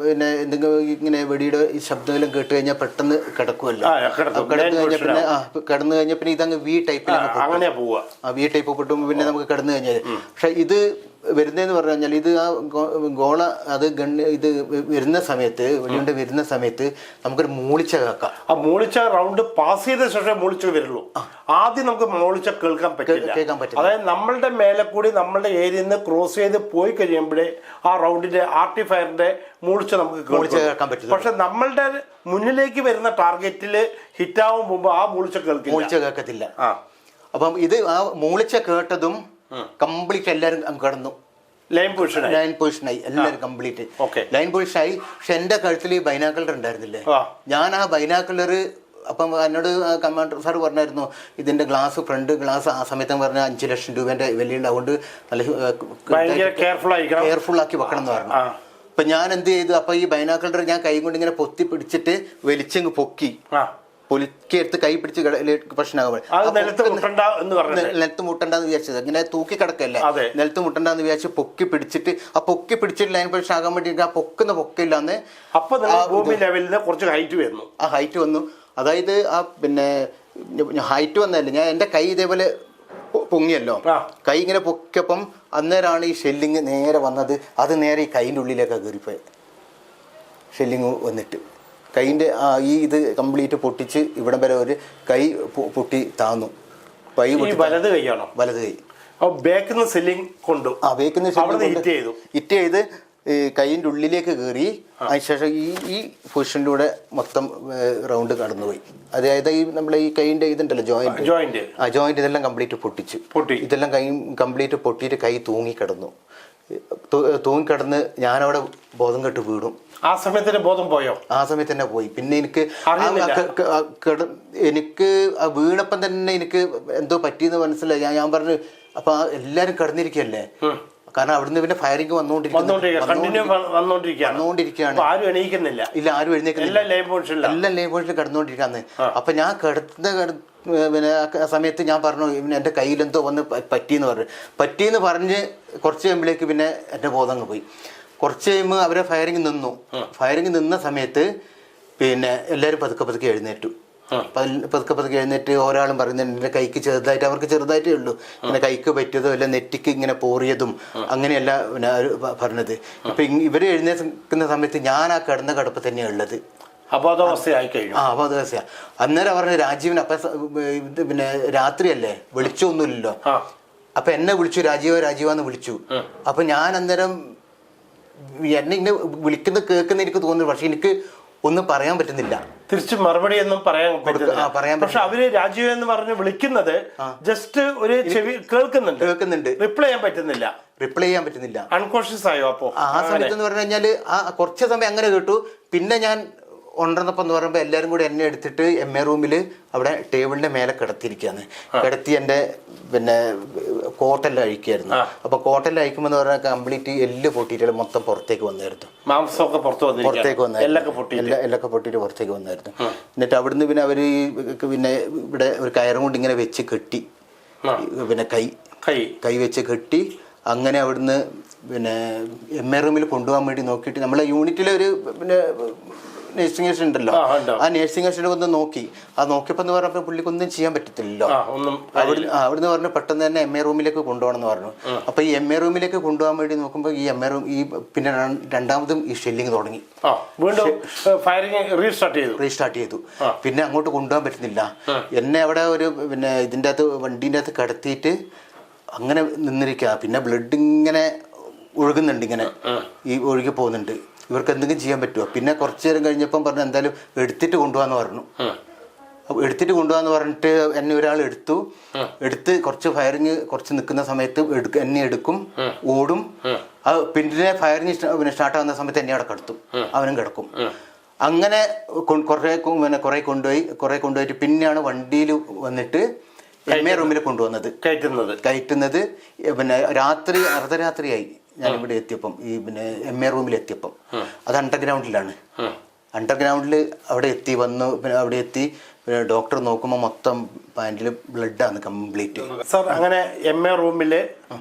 പിന്നെ എന്തെങ്കിലും ഇങ്ങനെ വെടിയുടെ ഈ ശബ്ദമെല്ലാം കേട്ട് കഴിഞ്ഞാൽ പെട്ടെന്ന് കിടക്കുമല്ലോ. കിടന്നു കഴിഞ്ഞാൽ പിന്നെ ഇതങ്ങ് V ടൈപ്പിൽ V ടൈപ്പ് പൊട്ടുമ്പോൾ പിന്നെ നമുക്ക് കിടന്നു കഴിഞ്ഞാൽ. പക്ഷെ ഇത് വരുന്നതെന്ന് പറഞ്ഞു കഴിഞ്ഞാൽ ഇത് ആ ഗോള അത് ഇത് വരുന്ന സമയത്ത്, വെടിയുണ്ട വരുന്ന സമയത്ത് നമുക്കൊരു മൂളിച്ച കേൾക്കാം.
ആ മൂളിച്ച റൗണ്ട് പാസ് ചെയ്ത ശേഷം മൂളിച്ച വരുള്ളൂ. ആദ്യം നമുക്ക് മൂളിച്ച കേൾക്കാൻ പറ്റില്ല. അതായത് നമ്മളുടെ മേലെ കൂടി നമ്മളുടെ ഏരിയയിൽ നിന്ന് ക്രോസ് ചെയ്ത് പോയി കഴിയുമ്പോഴേ ആ റൗണ്ടിന്റെ RT ഫയറിന്റെ മൂളിച്ച നമുക്ക്
കേൾക്കാൻ പറ്റില്ല.
പക്ഷെ നമ്മളുടെ മുന്നിലേക്ക് വരുന്ന ടാർഗറ്റിൽ ഹിറ്റാവും മുമ്പ് ആ മൂളിച്ച
കേൾക്കത്തില്ല. അപ്പം ഇത് ആ മൂളിച്ച കേട്ടതും കംപ്ലീറ്റ് എല്ലാവരും കടന്നു. ലൈൻ പൊസിഷനായി എല്ലാവരും കംപ്ലീറ്റ് ലൈൻ പൊസിഷനായി. പക്ഷെ എന്റെ കഴുത്തിൽ ബൈനാക്കുലർ ഉണ്ടായിരുന്നില്ലേ, ഞാൻ ആ ബൈനാക്കുലർ അപ്പം എന്നോട് കമാൻഡർ സാർ പറഞ്ഞായിരുന്നു ഇതിന്റെ ഗ്ലാസ്, ഫ്രണ്ട് ഗ്ലാസ് ആ സമയത്ത് പറഞ്ഞ 5 ലക്ഷം രൂപേന്റെ വിലയുണ്ട്, അതുകൊണ്ട് നല്ല കെയർഫുൾ ആക്കി വെക്കണം എന്ന് പറഞ്ഞു. അപ്പൊ ഞാൻ എന്ത് ചെയ്തു, അപ്പൊ ഈ ബൈനാക്കുലർ ഞാൻ കൈ കൊണ്ട് ഇങ്ങനെ പൊത്തി പിടിച്ചിട്ട് വലിച്ചങ്ങ് പൊലിക്കെടുത്ത് കൈ പിടിച്ച് പ്രശ്നമാകുമ്പോൾ നിലത്ത് മുട്ടണ്ടെന്ന് വിചാരിച്ചത്. ഇങ്ങനെ തൂക്കി കിടക്കല്ലേ, നിലത്ത് മുട്ടണ്ടെന്ന് വിചാരിച്ച് പൊക്കി പിടിച്ചിട്ട് പിടിച്ചിട്ട് ലൈൻ പൊസിഷൻ ആകാൻ വേണ്ടി ആ പൊക്കില്ലാന്ന് ആ ഹൈറ്റ് വന്നു. അതായത് ആ പിന്നെ ഹൈറ്റ് വന്നല്ലേ, ഞാൻ എൻ്റെ കൈ ഇതേപോലെ പൊങ്ങിയല്ലോ, കൈ ഇങ്ങനെ പൊക്കിയപ്പം അന്നേരമാണ് ഈ ഷെല്ലിങ് നേരെ വന്നത്. അത് നേരെ ഈ കൈൻ്റെ ഉള്ളിലേക്കാണ് കയറിപ്പോയത്. ഷെല്ലിങ് വന്നിട്ട് കൈൻ്റെ ഈ ഇത് കംപ്ലീറ്റ് പൊട്ടിച്ച് ഇവിടം വരെ ഒരു കൈ പൊട്ടി താന്നു.
വലത് കൈയാണോ?
വലത് കൈ.
ബേക്കിന്ന് സെല്ലിങ് കൊണ്ടു
ഹിറ്റ് ചെയ്ത് കൈയിൻ്റെ ഉള്ളിലേക്ക് കയറി അതിനുശേഷം ഈ പൊസിഷനിലൂടെ മൊത്തം റൗണ്ട് കടന്നുപോയി. അതായത് ഈ നമ്മളെ ഈ കൈയിൻ്റെ ഇതുണ്ടല്ലോ ജോയിന്റ് ഇതെല്ലാം കംപ്ലീറ്റ് പൊട്ടി. ഇതെല്ലാം കൈ കംപ്ലീറ്റ് പൊട്ടിയിട്ട് കൈ തൂങ്ങിക്കിടന്നു. ഞാനവിടെ ബോധം കെട്ട് വീടും.
ആ സമയത്തിന് ബോധം പോയോ?
ആ സമയത്ത് തന്നെ പോയി. പിന്നെ എനിക്ക് വീണപ്പം തന്നെ എനിക്ക് എന്തോ പറ്റിയെന്ന് മനസ്സിലായി. ഞാൻ പറഞ്ഞു അപ്പൊ എല്ലാരും കിടന്നിരിക്കല്ലേ, കാരണം അവിടുന്ന് പിന്നെ ഫയറിംഗ് വന്നുകൊണ്ടിരിക്കുകയാണ്. ഇല്ല, ആരും എഴുന്നേക്കുന്നില്ല, എല്ലാം ലൈഫ് പൊസിഷനിൽ കിടന്നുകൊണ്ടിരിക്കാന്ന്. അപ്പൊ ഞാൻ പിന്നെ ആ സമയത്ത് ഞാൻ പറഞ്ഞു എൻ്റെ കയ്യിലെന്തോ വന്ന് പറ്റിയെന്ന് പറഞ്ഞ് കുറച്ച് കഴിയുമ്പോഴേക്ക് പിന്നെ എൻ്റെ ബോധം അങ്ങ് പോയി. കുറച്ച് കഴിയുമ്പോൾ അവരെ ഫയറിംഗ് നിന്ന സമയത്ത് പിന്നെ എല്ലാവരും പതുക്കെ എഴുന്നേറ്റു. പതുക്കെ എഴുന്നേറ്റ് ഒരാളും പറയുന്നുണ്ട് എൻ്റെ കൈക്ക് ചെറുതായിട്ട്, അവർക്ക് ചെറുതായിട്ടേ ഉള്ളൂ, ഇങ്ങനെ കൈക്ക് പറ്റിയതോ അല്ല നെറ്റിക്ക് ഇങ്ങനെ പോറിയതും അങ്ങനെയല്ല പിന്നെ പറഞ്ഞത്. ഇപ്പൊ ഇവര് എഴുന്നേൽക്കുന്ന സമയത്ത് ഞാൻ ആ കിടന്ന കിടപ്പ് തന്നെയാണ് ഉള്ളത്. അബോധാവസ്ഥ. അന്നേരം പറഞ്ഞ രാജീവൻ അപ്പൊ പിന്നെ രാത്രിയല്ലേ, വെളിച്ചമൊന്നുമില്ലല്ലോ. അപ്പൊ എന്നെ വിളിച്ചു, രാജീവാന്ന് വിളിച്ചു. അപ്പൊ ഞാൻ അന്നേരം എന്നെ ഇങ്ങനെ കേൾക്കുന്ന എനിക്ക് തോന്നുന്നു, പക്ഷെ എനിക്ക് ഒന്നും പറയാൻ പറ്റുന്നില്ല,
തിരിച്ചു മറുപടി ഒന്നും പറയാൻ പക്ഷെ അവര് രാജീവ് എന്ന് പറഞ്ഞ് വിളിക്കുന്നത് ജസ്റ്റ് ഒരു ചെവി കേൾക്കുന്നുണ്ട്, റിപ്ലൈ ചെയ്യാൻ പറ്റുന്നില്ല. അൺകോൺഷ്യസ് ആയോ അപ്പോ?
ആ സമയത്ത് എന്ന് പറഞ്ഞു കഴിഞ്ഞാല് കുറച്ച് സമയം അങ്ങനെ കേട്ടു. പിന്നെ ഞാൻ ഉണ്ടെന്നപ്പം എന്ന് പറയുമ്പോൾ എല്ലാവരും കൂടി എന്നെ എടുത്തിട്ട് MA റൂമിൽ അവിടെ ടേബിളിന്റെ മേലെ കിടത്തിയിരിക്കുകയാണ്. കിടത്തി എൻ്റെ പിന്നെ കോട്ടെല്ലാം അഴിക്കുകയായിരുന്നു. അപ്പൊ കോട്ടെല്ലാം അഴിക്കുമ്പോൾ എന്ന് പറഞ്ഞാൽ കംപ്ലീറ്റ് എല്ല് പൊട്ടിയിട്ട് മൊത്തം പുറത്തേക്ക് വന്നായിരുന്നു,
മാംസമൊക്കെ പുറത്തേക്ക് വന്നായിരുന്നു,
എല്ലൊക്കെ പൊട്ടിയിട്ട് പുറത്തേക്ക് വന്നായിരുന്നു. എന്നിട്ട് അവിടുന്ന് പിന്നെ അവര് പിന്നെ ഇവിടെ ഒരു കയറും കൊണ്ട് ഇങ്ങനെ വെച്ച് കെട്ടി, പിന്നെ കൈ വെച്ച് കെട്ടി. അങ്ങനെ അവിടുന്ന് പിന്നെ MA റൂമിൽ കൊണ്ടുപോകാൻ വേണ്ടി നോക്കിയിട്ട് നമ്മളെ യൂണിറ്റിലെ ഒരു പിന്നെ നഴ്സിംഗ് അസിസ്റ്റന്റ് ഉണ്ടല്ലോ, ആ നഴ്സിംഗ് അസിസ്റ്റന്റ് ഒന്ന് നോക്കി. നോക്കിയപ്പോ എന്ന് പറഞ്ഞപ്പോ പുള്ളിക്കൊന്നും ചെയ്യാൻ പറ്റത്തില്ലല്ലോ. അവിടുന്ന് പറഞ്ഞു പെട്ടെന്ന് തന്നെ MA റൂമിലേക്ക് കൊണ്ടുപോകണം എന്ന് പറഞ്ഞു. അപ്പൊ ഈ MA റൂമിലേക്ക് കൊണ്ടുപോകാൻ വേണ്ടി നോക്കുമ്പോൾ ഈ MA റൂം പിന്നെ രണ്ടാമതും ഈ ഷെല്ലിങ് തുടങ്ങി, റീസ്റ്റാർട്ട് ചെയ്തു. പിന്നെ അങ്ങോട്ട് കൊണ്ടുപോകാൻ പറ്റുന്നില്ല. എന്നെ അവിടെ ഒരു പിന്നെ ഇതിൻ്റെ അകത്ത് വണ്ടീൻ്റെ അകത്ത് കിടത്തിയിട്ട് അങ്ങനെ നിന്നിരിക്കുക. പിന്നെ ബ്ലഡ് ഇങ്ങനെ ഒഴുകുന്നുണ്ട്, ഇങ്ങനെ ഈ ഒഴുകി പോകുന്നുണ്ട്. ഇവർക്ക് എന്തെങ്കിലും ചെയ്യാൻ പറ്റുമോ? പിന്നെ കുറച്ചു നേരം കഴിഞ്ഞപ്പം പറഞ്ഞു എന്തായാലും എടുത്തിട്ട് കൊണ്ടുപോകാന്ന് പറഞ്ഞു. എടുത്തിട്ട് കൊണ്ടുപോകാന്ന് പറഞ്ഞിട്ട് എന്നെ ഒരാൾ എടുത്ത് കുറച്ച് ഫയറിങ് കുറച്ച് നിൽക്കുന്ന സമയത്ത് എന്നെ എടുക്കും, ഓടും. പിന്നെ ഫയറിങ് പിന്നെ സ്റ്റാർട്ട് ആവുന്ന സമയത്ത് എന്നെ അവിടെ കിടത്തും, അവനും കിടക്കും. അങ്ങനെ കുറെ കൊണ്ടുപോയിട്ട് പിന്നെയാണ് വണ്ടിയിൽ വന്നിട്ട് MA റൂമിൽ കൊണ്ടുവന്നത്, കയറ്റുന്നത്. പിന്നെ രാത്രി അർദ്ധരാത്രിയായി ഞാനിവിടെ എത്തിയപ്പം, ഈ പിന്നെ MA റൂമിൽ എത്തിയപ്പം. അത് അണ്ടർഗ്രൗണ്ടിലാണ്. അണ്ടർഗ്രൗണ്ടിൽ അവിടെ എത്തി പിന്നെ അവിടെ എത്തി ഡോക്ടർ നോക്കുമ്പോൾ മൊത്തം പാൻറ്റിൽ ബ്ലഡാണ് കംപ്ലീറ്റ്.
സാർ അങ്ങനെ MA റൂമില്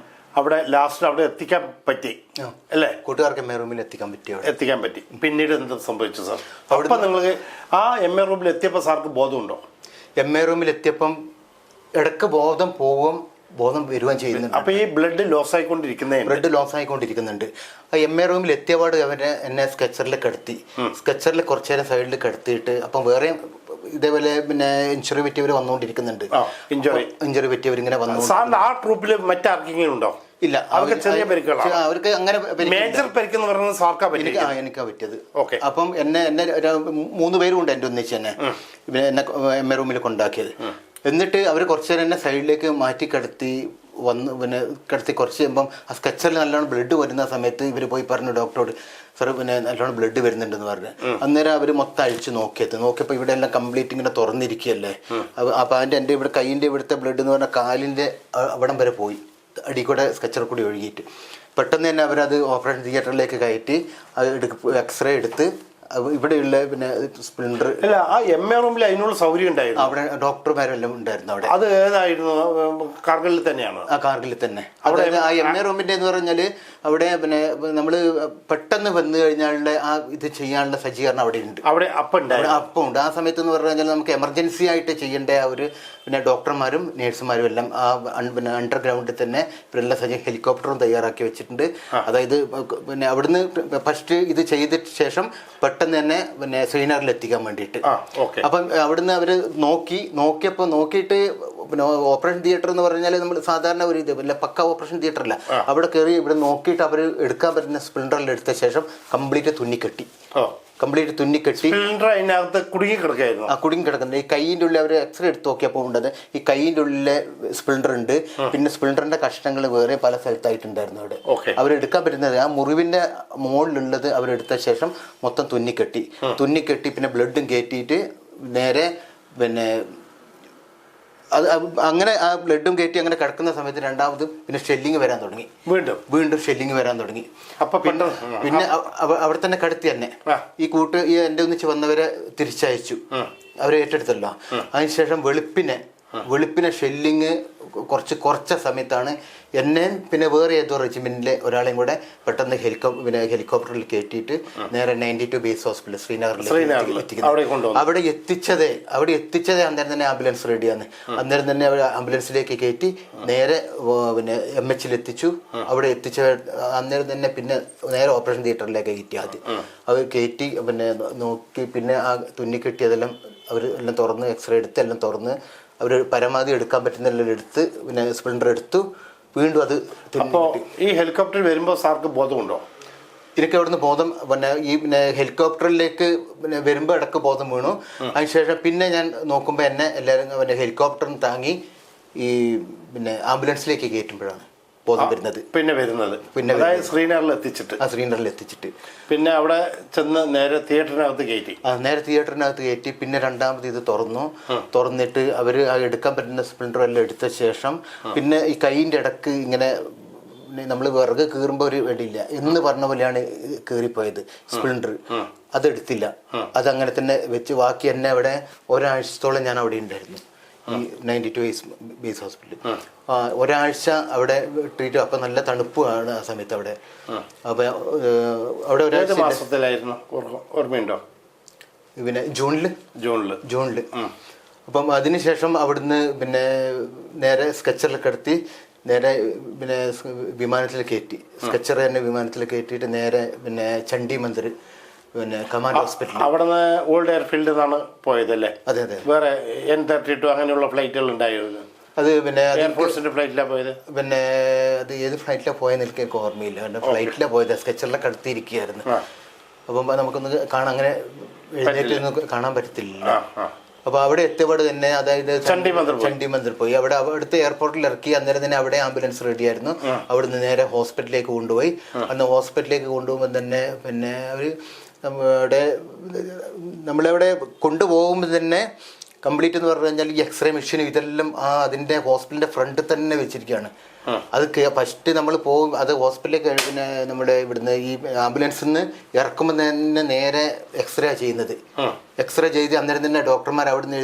അവിടെ ലാസ്റ്റ് അവിടെ എത്തിക്കാൻ പറ്റി അല്ലേ?
കൂട്ടുകാർക്ക് MA റൂമിൽ എത്തിക്കാൻ പറ്റി.
പിന്നീട് എന്ത് സംഭവിച്ചു സാർ? അവിടെ നിങ്ങൾക്ക് ആ MA റൂമിൽ എത്തിയപ്പോൾ സാർക്ക് ബോധമുണ്ടോ?
MA റൂമിൽ എത്തിയപ്പം ഇടയ്ക്ക് ബോധം വരുവാൻ ചെയ്യുന്നുണ്ട്.
അപ്പൊ ഈ ബ്ലഡ് ലോസ്
ആയിക്കൊണ്ടിരിക്കുന്നുണ്ട്. ആ MA റൂമിൽ എത്തിയപാട് എന്നെ സ്കെച്ചറിൽ കിടത്തി. സ്കെച്ചറിൽ കുറച്ചു നേരം സൈഡിൽ കിടത്തിയിട്ട് അപ്പം വേറെ ഇതേപോലെ പിന്നെ ഇഞ്ചുറി പറ്റിയവർ വന്നുകൊണ്ടിരിക്കുന്നുണ്ട്. ഇഞ്ചുറി പറ്റിയവർ ഇങ്ങനെ വന്നു.
ആ ട്രൂപ്പിൽ മറ്റാർക്കെങ്കിലും ഉണ്ടോ?
ഇല്ല, അവർക്ക് അങ്ങനെ
മേജർ പരിക്കെന്ന് പറയുന്നത് സാർക്കാ പറ്റിയത്,
എനിക്കാ പറ്റിയത്. അപ്പം എന്നെ 3 പേരും ഉണ്ട് എൻ്റെ ഒന്നിച്ച് തന്നെ എന്നെ MA റൂമിൽ കൊണ്ടാക്കിയത്. എന്നിട്ട് അവർ കുറച്ചു നേരം എന്നെ സൈഡിലേക്ക് മാറ്റി കിടത്തി കുറച്ച് കഴിയുമ്പം ആ സ്കെച്ചറിൽ നല്ലോണം ബ്ലഡ് വരുന്ന സമയത്ത് ഇവർ പോയി പറഞ്ഞു ഡോക്ടറോട്, സാർ പിന്നെ നല്ലോണം ബ്ലഡ് വരുന്നുണ്ടെന്ന് പറഞ്ഞു. അന്നേരം അവർ മൊത്തം അഴിച്ച് നോക്കിയപ്പോൾ ഇവിടെ എല്ലാം കംപ്ലീറ്റ് ഇങ്ങനെ തുറന്നിരിക്കുകയല്ലേ. അപ്പം എൻ്റെ ഇവിടെ കൈയിൻ്റെ ഇവിടുത്തെ ബ്ലഡ് എന്ന് പറഞ്ഞാൽ കാലിൻ്റെ അവിടം വരെ പോയി, അടിക്കൂടെ സ്കെച്ചർ കൂടി ഒഴുകിയിട്ട്. പെട്ടെന്ന് തന്നെ അവരത് ഓപ്പറേഷൻ തിയേറ്ററിലേക്ക് കയറ്റി എക്സ്റേ എടുത്ത് ഇവിടെയുള്ള പിന്നെ സ്പ്ലിൻഡർ.
അല്ല, ആ MA റൂമിൽ അതിനുള്ള സൗകര്യം ഉണ്ടായിരുന്നു,
അവിടെ ഡോക്ടർമാരെല്ലാം ഉണ്ടായിരുന്നു അവിടെ.
അത് ഏതായിരുന്നു? കാർഗിലിൽ തന്നെയാണ്.
കാർഗിലിൽ തന്നെ. അവിടെ ആ MA റൂമിന്റെ എന്ന് പറഞ്ഞാല് അവിടെ പിന്നെ നമ്മള് പെട്ടെന്ന് വന്നു കഴിഞ്ഞാലുള്ള ആ ഇത് ചെയ്യാനുള്ള സജ്ജീകരണം അവിടെ ഉണ്ട്.
അവിടെ അപ്പം
ഉണ്ട്. ആ സമയത്ത് എന്ന് പറഞ്ഞു കഴിഞ്ഞാൽ നമുക്ക് എമർജൻസി ആയിട്ട് ചെയ്യേണ്ട ആ ഒരു പിന്നെ ഡോക്ടർമാരും നേഴ്സുമാരും എല്ലാം ആ പിന്നെ അണ്ടർഗ്രൗണ്ടിൽ തന്നെ ഇവരെല്ലാം ഹെലികോപ്റ്ററും തയ്യാറാക്കി വെച്ചിട്ടുണ്ട്. അതായത് പിന്നെ അവിടുന്ന് ഫസ്റ്റ് ഇത് ചെയ്തിട്ട് ശേഷം പെട്ടെന്ന് തന്നെ പിന്നെ ശ്രീനഗറിൽ എത്തിക്കാൻ വേണ്ടിയിട്ട്. അപ്പം അവിടുന്ന് അവര് നോക്കിയിട്ട് പിന്നെ ഓപ്പറേഷൻ തിയേറ്റർ എന്ന് പറഞ്ഞാൽ നമ്മൾ സാധാരണ ഒരു ഇത് അല്ല, പക്ക ഓപ്പറേഷൻ തിയേറ്റർ അല്ല. അവിടെ കയറി ഇവിടെ നോക്കിയിട്ട് അവർ എടുക്കാൻ പറ്റുന്ന സ്പ്ലിൻഡറിൽ എടുത്ത ശേഷം കംപ്ലീറ്റ് തുന്നിക്കെട്ടി, കംപ്ലീറ്റ് തുന്നിക്കെട്ടി.
അതിനകത്ത് കുടുങ്ങി കിടക്കായിരുന്നു.
ആ കുടുങ്ങി കിടക്കുന്നത്. ഈ കൈയിൻ്റെ ഉള്ളിൽ അവർ എക്സ്റേ എടുത്ത് നോക്കിയപ്പോൾ ഉണ്ടത് ഈ കൈയിൻ്റെ ഉള്ളിലെ സ്പ്ലിൻഡർ ഉണ്ട്. പിന്നെ സ്പ്ലിൻഡറിന്റെ കഷ്ണങ്ങൾ വേറെ പല സ്ഥലത്തായിട്ടുണ്ടായിരുന്നു അവിടെ. അവരെടുക്കാൻ പറ്റുന്നത് ആ മുറിവിന്റെ മുകളിലുള്ളത് അവരെടുത്ത ശേഷം മൊത്തം തുന്നിക്കെട്ടി. പിന്നെ ബ്ലഡും കയറ്റിയിട്ട് നേരെ പിന്നെ അത് അങ്ങനെ ആ ബ്ലഡും കയറ്റി അങ്ങനെ കിടക്കുന്ന സമയത്ത് രണ്ടാമത് പിന്നെ ഷെല്ലിങ് വരാൻ തുടങ്ങി. വീണ്ടും ഷെല്ലിങ് വരാൻ തുടങ്ങി. അപ്പൊ പിന്നെ അവിടെ തന്നെ കടത്തി തന്നെ ഈ എൻ്റെ ഒന്നിച്ച് വന്നവരെ തിരിച്ചയച്ചു. അവരെ ഏറ്റെടുത്തല്ലോ. അതിനുശേഷം വെളുപ്പിനെ ഷെല്ലിങ് കുറച്ച സമയത്താണ് എന്നെ പിന്നെ വേറെ ഏതോ റെജിമെന്റിലെ ഒരാളെയും കൂടെ പെട്ടെന്ന് ഹെലികോപ്റ്ററിൽ കയറ്റിയിട്ട് നേരെ 92 ബേസ് ഹോസ്പിറ്റൽ ശ്രീനഗറിൽ അവിടെ എത്തിച്ചതേ അന്നേരം തന്നെ ആംബുലൻസ് റെഡിയാണ്. അന്നേരം തന്നെ അവർ ആംബുലൻസിലേക്ക് കയറ്റി നേരെ പിന്നെ MH എത്തിച്ചു. അവിടെ എത്തിച്ച അന്നേരം തന്നെ പിന്നെ നേരെ ഓപ്പറേഷൻ തിയേറ്ററിലേക്ക് കയറ്റി. ആദ്യം അവർ കയറ്റി പിന്നെ നോക്കി പിന്നെ ആ തുന്നിക്കെട്ടിയതെല്ലാം അവർ എല്ലാം തുറന്ന് എക്സ്റേ എടുത്ത് എല്ലാം തുറന്ന് അവർ പരമാവധി എടുക്കാൻ പറ്റുന്നെല്ലാം എടുത്ത് പിന്നെ സ്പ്ലിൻഡർ എടുത്തു. വീണ്ടും അത്
ഈ ഹെലികോപ്റ്റർ വരുമ്പോൾ സാർക്ക് ബോധമുണ്ടോ?
എനിക്ക് അവിടുന്ന് ബോധം പിന്നെ ഹെലികോപ്റ്ററിലേക്ക് പിന്നെ വരുമ്പോൾ ഇടക്ക് ബോധം വീണു. അതിനുശേഷം പിന്നെ ഞാൻ നോക്കുമ്പോൾ എന്നെ എല്ലാവരും പിന്നെ ഹെലികോപ്റ്ററിന് താങ്ങി ഈ പിന്നെ ആംബുലൻസിലേക്ക് കയറ്റുമ്പോഴാണ് ബോധം വരുന്നത്.
പിന്നെ ശ്രീനഗറിൽ എത്തിച്ചിട്ട് പിന്നെ അവിടെ ചെന്ന് നേരെ തിയേറ്ററിനകത്ത് കയറ്റി. പിന്നെ രണ്ടാമത് ഇത് തുറന്നിട്ട് അവര് എടുക്കാൻ പറ്റുന്ന സ്പ്ലിൻഡർ എല്ലാം എടുത്ത ശേഷം പിന്നെ ഈ കൈയിന്റെ ഇടക്ക് ഇങ്ങനെ നമ്മൾ വിറക് കീറുമ്പോൾ ഒരു വെടിയില്ല എന്ന് പറഞ്ഞ പോലെയാണ് കീറിപ്പോയത് സ്പ്ലിൻഡർ. അതെടുത്തില്ല, അതങ്ങനെ തന്നെ വെച്ച് ബാക്കി എന്നെ അവിടെ ഒരാഴ്ചത്തോളം ഞാൻ അവിടെ ഉണ്ടായിരുന്നു. ഈ 92 ബേസ് ഹോസ്പിറ്റലിൽ ഒരാഴ്ച അവിടെ ട്രീറ്റ്. അപ്പൊ നല്ല തണുപ്പാണ് ആ സമയത്ത് അവിടെ. അപ്പൊ അവിടെ ഒരാഴ്ച ഓർമ്മയുണ്ടോ?
പിന്നെ ജൂണില്. അപ്പം അതിനുശേഷം അവിടുന്ന് പിന്നെ നേരെ സ്കെച്ചറിൽ കിടത്തി നേരെ പിന്നെ വിമാനത്തിൽ കയറ്റി. സ്കെച്ചർ തന്നെ വിമാനത്തിൽ കയറ്റിയിട്ട് നേരെ പിന്നെ ചണ്ഡി മന്ദിർ പിന്നെ കമാൻഡ് ഹോസ്പിറ്റൽ
അവിടെ നിന്ന് ഓൾഡ് എയർഫീൽഡിൽ നിന്നാണ് പോയതല്ലേ?
അതെ.
വേറെ N32 അങ്ങനെയുള്ള ഫ്ലൈറ്റുകൾ ഉണ്ടായിരുന്നു.
അത് പിന്നെ
എയർഫോഴ്സിന്റെ ഫ്ലൈറ്റിലാണ് പോയത്.
പിന്നെ അത് ഏത് ഫ്ലൈറ്റിലാണ് പോയെന്ന് എനിക്ക് ഓർമ്മയില്ല. എൻ്റെ ഫ്ലൈറ്റിലാണ് പോയത്. സ്കെച്ചറിലൊക്കെ കടത്തിയിരിക്കുകയായിരുന്നു. അപ്പം നമുക്കൊന്ന് കാണാൻ അങ്ങനെ എഴുന്നേറ്റ് കാണാൻ പറ്റത്തില്ല. അപ്പൊ അവിടെ എത്തിയപാട് തന്നെ അതായത് ചണ്ഡി മന്ദിർ പോയി. അവിടെ അവിടുത്തെ എയർപോർട്ടിൽ ഇറക്കി. അന്നേരം തന്നെ അവിടെ ആംബുലൻസ് റെഡിയായിരുന്നു. അവിടുന്ന് നേരെ ഹോസ്പിറ്റലിലേക്ക് കൊണ്ടുപോയി. അന്ന് ഹോസ്പിറ്റലിലേക്ക് കൊണ്ടുപോകുമ്പോൾ തന്നെ പിന്നെ അവര് നമ്മളെവിടെ കൊണ്ടുപോകുമ്പോൾ തന്നെ കംപ്ലീറ്റ് എന്ന് പറഞ്ഞു കഴിഞ്ഞാൽ ഈ എക്സ്റേ മെഷീൻ ഇതെല്ലാം അതിന്റെ ഹോസ്പിറ്റലിന്റെ ഫ്രണ്ടിൽ തന്നെ വെച്ചിരിക്കുകയാണ്. അത് ഫസ്റ്റ് നമ്മൾ പോകും. അത് ഹോസ്പിറ്റലിലേക്ക് പിന്നെ നമ്മുടെ ഇവിടുന്ന് ഈ ആംബുലൻസിൽ നിന്ന് ഇറക്കുമ്പോൾ തന്നെ നേരെ എക്സ്റേ ചെയ്യുന്നത്. എക്സ്റേ ചെയ്ത് അന്നേരം തന്നെ ഡോക്ടർമാർ അവിടെ നിന്ന്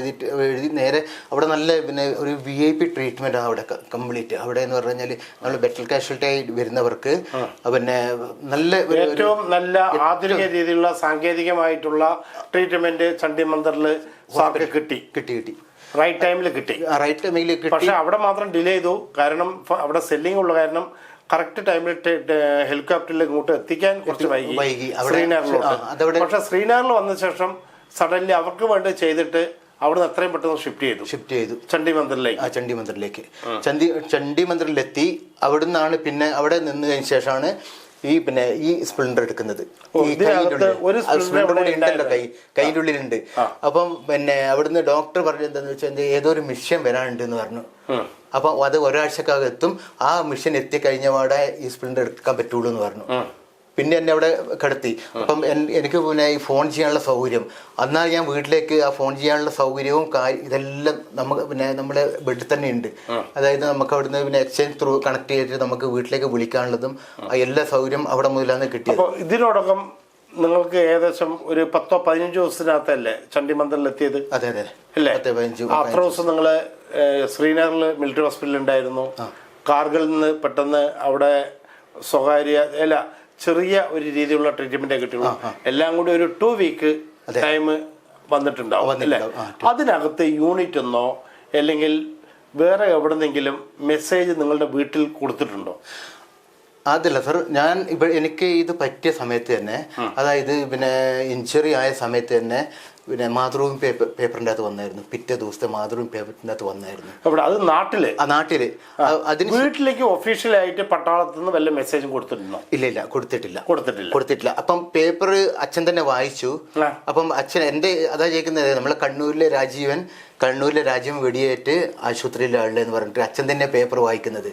എഴുതി നേരെ അവിടെ നല്ല പിന്നെ ഒരു VIP ട്രീറ്റ്മെന്റ് ആണ് അവിടെ കംപ്ലീറ്റ്. അവിടെ എന്ന് പറഞ്ഞു കഴിഞ്ഞാൽ നമ്മൾ ബെറ്റൽ കാഷ്വാലിറ്റി ആയി വരുന്നവർക്ക് പിന്നെ നല്ല
ഏറ്റവും നല്ല ആധുനിക രീതിയിലുള്ള സാങ്കേതികമായിട്ടുള്ള ട്രീറ്റ്മെന്റ് ചണ്ഡി മന്ദിറിൽ സാർക്ക് കിട്ടി. റൈറ്റ് ടൈമിൽ കിട്ടി. പക്ഷെ അവിടെ മാത്രം ഡിലേ ചെയ്തു. കാരണം അവിടെ സെല്ലിംഗ് ഉള്ള കാരണം കറക്റ്റ് ടൈമിൽ ഹെലികോപ്റ്ററിൽ ഇങ്ങോട്ട് എത്തിക്കാൻ കുറച്ച് വൈകി ശ്രീനഗറിലോട്ട്. പക്ഷെ ശ്രീനഗറിൽ വന്ന ശേഷം സഡൻലി അവർക്ക് വേണ്ടി ചെയ്തിട്ട് അവിടുന്ന് എത്രയും പെട്ടെന്ന് ഷിഫ്റ്റ് ചെയ്തു ചണ്ഡി മന്ദിറിലേക്ക്. ചണ്ഡി മന്ദിറിലെത്തി. അവിടുന്നാണ് പിന്നെ അവിടെ നിന്നതിന് ശേഷമാണ് ഈ സ്പ്ലിൻഡർ എടുക്കുന്നത്. കൈൻ്റെ ഉള്ളിലുണ്ട്. അപ്പം പിന്നെ അവിടുന്ന് ഡോക്ടർ പറഞ്ഞത് എന്താന്ന് വെച്ചാൽ ഏതോ ഒരു മിഷൻ വരാനുണ്ട് എന്ന് പറഞ്ഞു. അപ്പൊ അത് ഒരാഴ്ചക്കകം എത്തും. ആ മിഷൻ എത്തിക്കഴിഞ്ഞപാടെ ഈ സ്പ്ലിൻഡർ എടുക്കാൻ പറ്റുള്ളൂ എന്ന് പറഞ്ഞു. പിന്നെ എന്നെ അവിടെ കിടത്തി. അപ്പം എനിക്ക് പിന്നെ ഈ ഫോൺ ചെയ്യാനുള്ള സൗകര്യം എന്നാൽ ഞാൻ വീട്ടിലേക്ക് ആ ഫോൺ ചെയ്യാനുള്ള സൗകര്യവും ഇതെല്ലാം നമുക്ക് പിന്നെ നമ്മുടെ വീട്ടിൽ തന്നെ ഉണ്ട്. അതായത് നമുക്ക് അവിടുന്ന് പിന്നെ എക്സ്ചേഞ്ച് ത്രൂ കണക്ട് ചെയ്തിട്ട് നമുക്ക് വീട്ടിലേക്ക് വിളിക്കാനുള്ളതും എല്ലാ സൗകര്യം അവിടെ മുതലാണ് കിട്ടിയത്. ഇതിനോടകം നിങ്ങൾക്ക് ഏകദേശം ഒരു 10-15 ദിവസത്തിനകത്തല്ലേ ചണ്ഡി മന്ദിറിൽ എത്തിയത്?
അതെ
അല്ലേ? അത്ര ദിവസം നിങ്ങൾ ശ്രീനഗറിൽ മിലിറ്ററി ഹോസ്പിറ്റലിൽ ഉണ്ടായിരുന്നു. കാർഗിൽ നിന്ന് പെട്ടെന്ന് അവിടെ സ്വകാര്യ ചെറിയ ഒരു രീതിയിലുള്ള ട്രീറ്റ്മെന്റ് കിട്ടുള്ളൂ. എല്ലാം കൂടി ഒരു 2 വീക്ക് ടൈം വന്നിട്ടുണ്ടാവും അല്ലേ? അതിനകത്ത് യൂണിറ്റ് എന്നോ അല്ലെങ്കിൽ വേറെ എവിടെന്നെങ്കിലും മെസ്സേജ് നിങ്ങളുടെ വീട്ടിൽ കൊടുത്തിട്ടുണ്ടോ?
അതല്ല സർ, ഞാൻ എനിക്ക് ഇത് പറ്റിയ സമയത്ത് തന്നെ, അതായത് പിന്നെ ഇഞ്ചുറി ആയ സമയത്ത് തന്നെ പിന്നെ മാതൃഭൂമി പേപ്പറിൻ്റെ അകത്ത് വന്നായിരുന്നു. പിറ്റേ ദിവസത്തെ മാതൃഭൂമി പേപ്പറിൻ്റെ അകത്ത് വന്നായിരുന്നു.
അവിടെ അത് നാട്ടില്
നാട്ടില് അതിന്
വീട്ടിലേക്ക് ഒഫീഷ്യലായിട്ട് പട്ടാളത്തിൽ നിന്ന് വല്ല മെസ്സേജും കൊടുത്തിട്ടുണ്ടോ?
ഇല്ല കൊടുത്തിട്ടില്ല. അപ്പം പേപ്പർ അച്ഛൻ തന്നെ വായിച്ചു. അപ്പം അച്ഛൻ എൻ്റെ അതാ ചോദിക്കുന്നത്, നമ്മളെ കണ്ണൂരിലെ രാജീവൻ വെടിയേറ്റ് ആശുപത്രിയിലെ ആളുടെ എന്ന് പറഞ്ഞിട്ട് അച്ഛൻ തന്നെ പേപ്പർ വായിക്കുന്നത്.